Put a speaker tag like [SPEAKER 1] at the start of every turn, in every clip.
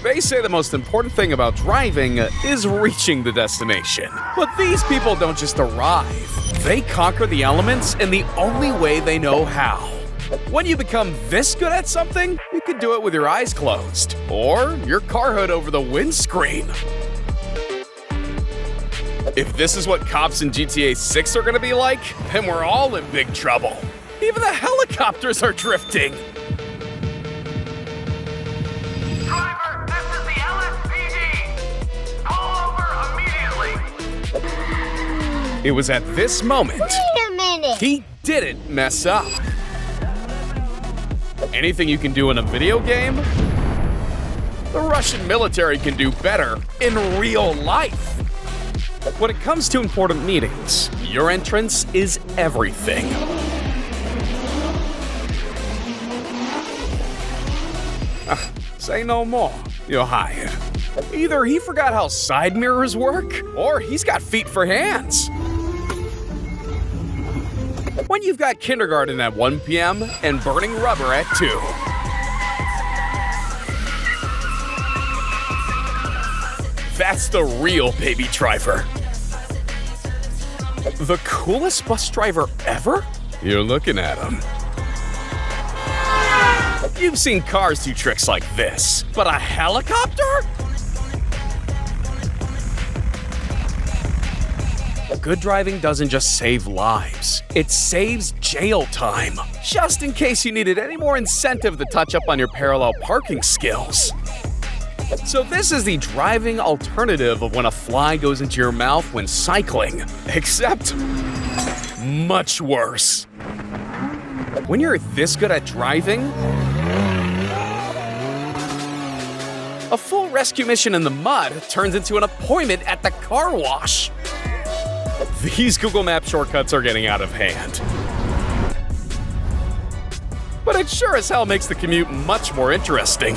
[SPEAKER 1] They say the most important thing about driving is reaching the destination. But these people don't just arrive. They conquer the elements in the only way they know how. When you become this good at something, you can do it with your eyes closed, or your car hood over the windscreen. If this is what cops in GTA 6 are gonna be like, then we're all in big trouble. Even the helicopters are drifting.
[SPEAKER 2] Driver, this is the LSPD. Pull over immediately.
[SPEAKER 1] It was at this moment
[SPEAKER 3] Wait a minute!
[SPEAKER 1] he didn't mess up. Anything you can do in a video game, the Russian military can do better in real life. When it comes to important meetings, your entrance is everything. Say no more. You're hired. Either he forgot how side mirrors work, or he's got feet for hands. When you've got kindergarten at 1 p.m. and burning rubber at 2. That's the real baby driver. The coolest bus driver ever? You're looking at him. You've seen cars do tricks like this, but a helicopter? Good driving doesn't just save lives, it saves jail time. Just in case you needed any more incentive to touch up on your parallel parking skills. So this is the driving alternative of when a fly goes into your mouth when cycling, except much worse. When you're this good at driving, a full rescue mission in the mud turns into an appointment at the car wash. These Google Maps shortcuts are getting out of hand. But it sure as hell makes the commute much more interesting.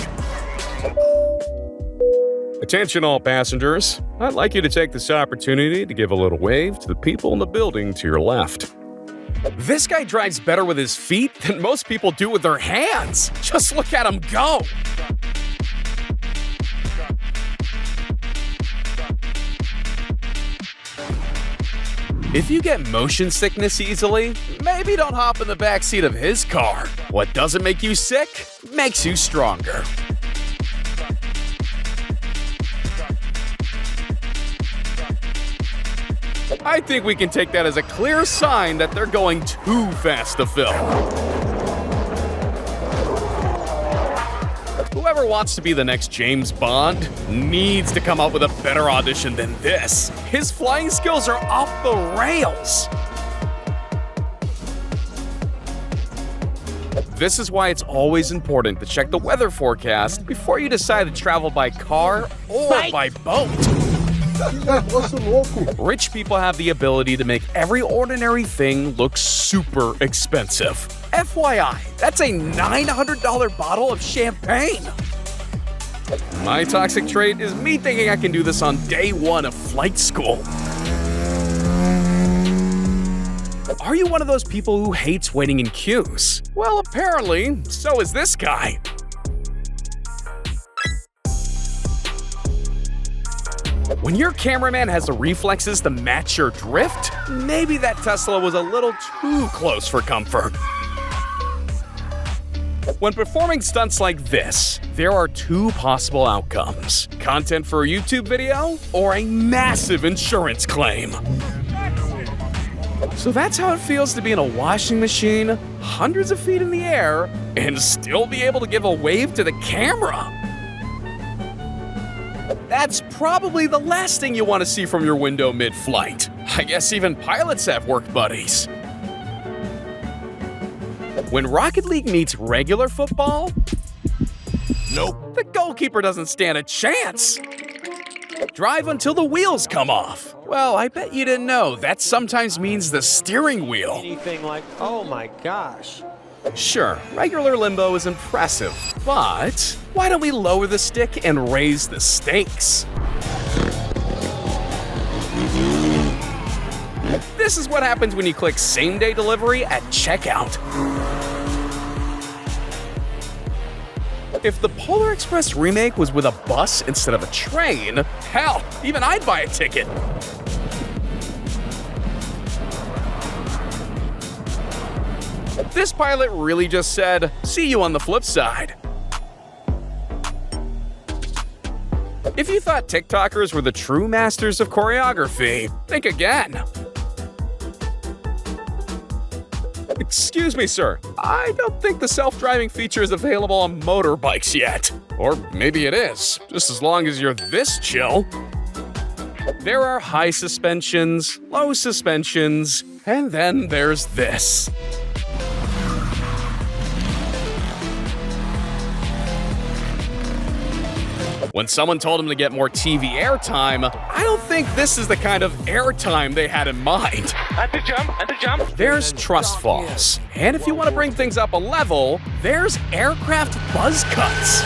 [SPEAKER 1] Attention all passengers, I'd like you to take this opportunity to give a little wave to the people in the building to your left. This guy drives better with his feet than most people do with their hands. Just look at him go. If you get motion sickness easily, maybe don't hop in the backseat of his car. What doesn't make you sick makes you stronger. I think we can take that as a clear sign that they're going too fast to film. Whoever wants to be the next James Bond needs to come up with a better audition than this. His flying skills are off the rails. This is why it's always important to check the weather forecast before you decide to travel by car or by boat. Rich people have the ability to make every ordinary thing look super expensive. FYI, that's a $900 bottle of champagne. My toxic trait is me thinking I can do this on day 1 of flight school. Are you one of those people who hates waiting in queues? Well, apparently, so is this guy. When your cameraman has the reflexes to match your drift, maybe that Tesla was a little too close for comfort. When performing stunts like this, there are 2 possible outcomes: content for a YouTube video or a massive insurance claim. So that's how it feels to be in a washing machine, hundreds of feet in the air, and still be able to give a wave to the camera. That's probably the last thing you want to see from your window mid-flight. I guess even pilots have work buddies. When Rocket League meets regular football, nope, the goalkeeper doesn't stand a chance. Drive until the wheels come off. Well, I bet you didn't know that sometimes means the steering wheel.
[SPEAKER 4] Anything like, oh my gosh.
[SPEAKER 1] Sure, regular limbo is impressive, but why don't we lower the stick and raise the stakes? This is what happens when you click same-day delivery at checkout. If the Polar Express remake was with a bus instead of a train, hell, even I'd buy a ticket. This pilot really just said, "See you on the flip side." If you thought TikTokers were the true masters of choreography, think again. Excuse me, sir. I don't think the self-driving feature is available on motorbikes yet. Or maybe it is, just as long as you're this chill. There are high suspensions, low suspensions, and then there's this. When someone told him to get more TV airtime, I don't think this is the kind of airtime they had in mind.
[SPEAKER 2] At the jump.
[SPEAKER 1] There's trust falls. And if you want to bring things up a level, there's aircraft buzz cuts.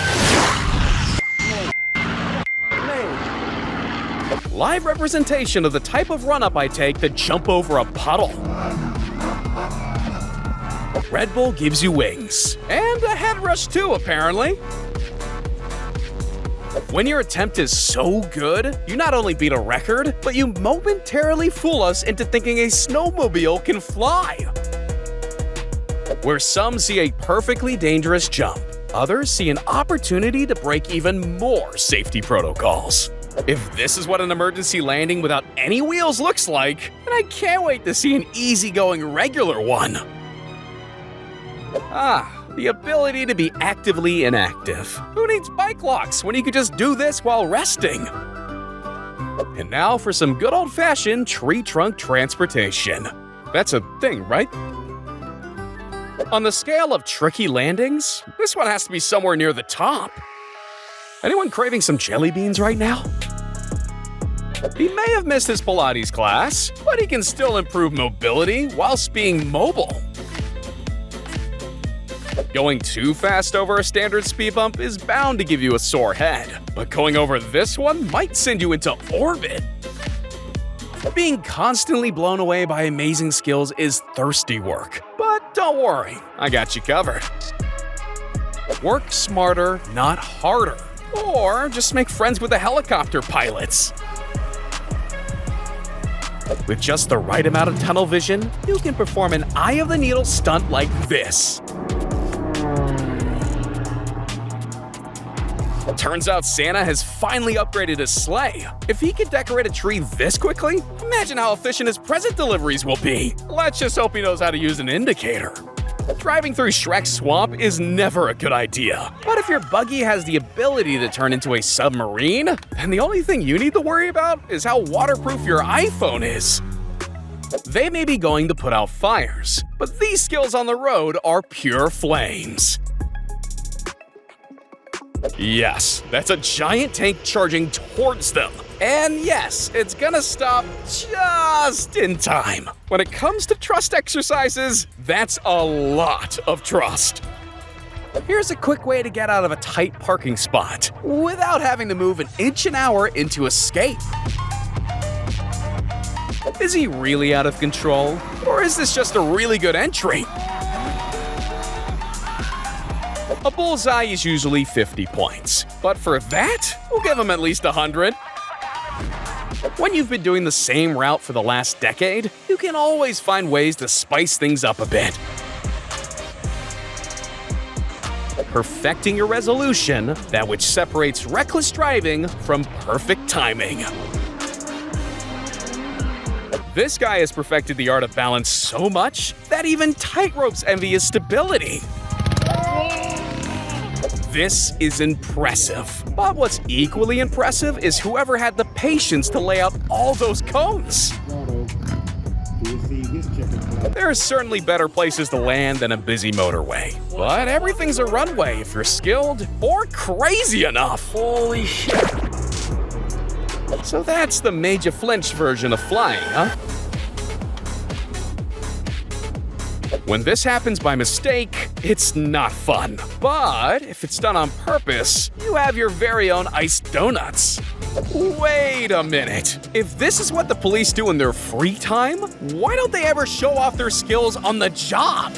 [SPEAKER 1] Live representation of the type of run-up I take to jump over a puddle. Red Bull gives you wings. And a head rush too, apparently. When your attempt is so good, you not only beat a record, but you momentarily fool us into thinking a snowmobile can fly. Where some see a perfectly dangerous jump, others see an opportunity to break even more safety protocols. If this is what an emergency landing without any wheels looks like, then I can't wait to see an easygoing regular one. The ability to be actively inactive. Who needs bike locks when you could just do this while resting? And now for some good old-fashioned tree trunk transportation. That's a thing, right? On the scale of tricky landings, this one has to be somewhere near the top. Anyone craving some jelly beans right now? He may have missed his Pilates class, but he can still improve mobility whilst being mobile. Going too fast over a standard speed bump is bound to give you a sore head, but going over this one might send you into orbit. Being constantly blown away by amazing skills is thirsty work, but don't worry, I got you covered. Work smarter, not harder, or just make friends with the helicopter pilots. With just the right amount of tunnel vision, you can perform an eye-of-the-needle stunt like this. Turns out Santa has finally upgraded his sleigh. If he could decorate a tree this quickly, imagine how efficient his present deliveries will be. Let's just hope he knows how to use an indicator. Driving through Shrek's swamp is never a good idea. But if your buggy has the ability to turn into a submarine, then the only thing you need to worry about is how waterproof your iPhone is. They may be going to put out fires, but these skills on the road are pure flames. Yes, that's a giant tank charging towards them. And yes, it's gonna stop just in time. When it comes to trust exercises, that's a lot of trust. Here's a quick way to get out of a tight parking spot without having to move an inch an hour into escape. Is he really out of control? Or is this just a really good entry? A bullseye is usually 50 points, but for that, we'll give him at least 100. When you've been doing the same route for the last decade, you can always find ways to spice things up a bit. Perfecting your resolution, that which separates reckless driving from perfect timing. This guy has perfected the art of balance so much that even tightropes envy his stability. This is impressive. But what's equally impressive is whoever had the patience to lay out all those cones. There are certainly better places to land than a busy motorway. But everything's a runway if you're skilled or crazy enough. Holy shit. So that's the Major Flinch version of flying, huh? When this happens by mistake, it's not fun. But if it's done on purpose, you have your very own iced donuts. Wait a minute. If this is what the police do in their free time, why don't they ever show off their skills on the job?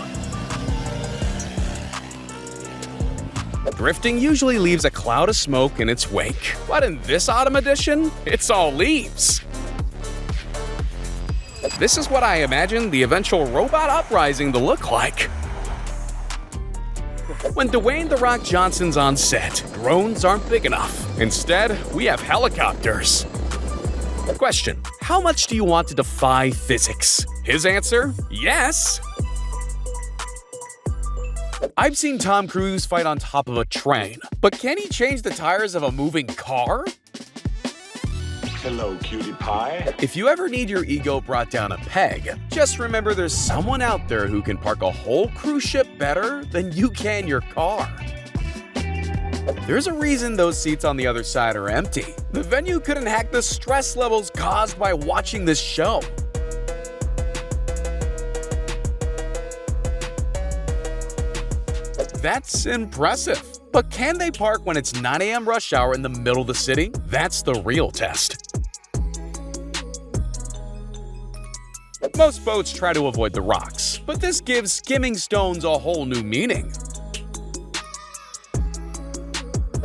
[SPEAKER 1] Drifting usually leaves a cloud of smoke in its wake, but in this autumn edition, it's all leaves. This is what I imagine the eventual robot uprising to look like. When Dwayne "The Rock" Johnson's on set, drones aren't big enough. Instead, we have helicopters. Question: how much do you want to defy physics? His answer: yes. I've seen Tom Cruise fight on top of a train, but can he change the tires of a moving car?
[SPEAKER 3] Hello, cutie pie.
[SPEAKER 1] If you ever need your ego brought down a peg, just remember there's someone out there who can park a whole cruise ship better than you can your car. There's a reason those seats on the other side are empty. The venue couldn't hack the stress levels caused by watching this show. That's impressive. But can they park when it's 9 a.m. rush hour in the middle of the city? That's the real test. Most boats try to avoid the rocks, but this gives skimming stones a whole new meaning.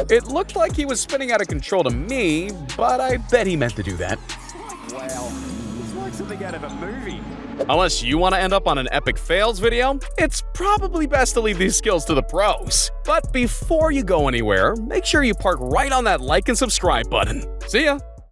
[SPEAKER 1] It looked like he was spinning out of control to me, but I bet he meant to do that.
[SPEAKER 3] Wow, it's like something out of a movie.
[SPEAKER 1] Unless you want to end up on an epic fails video, it's probably best to leave these skills to the pros. But before you go anywhere, make sure you park right on that like and subscribe button. See ya!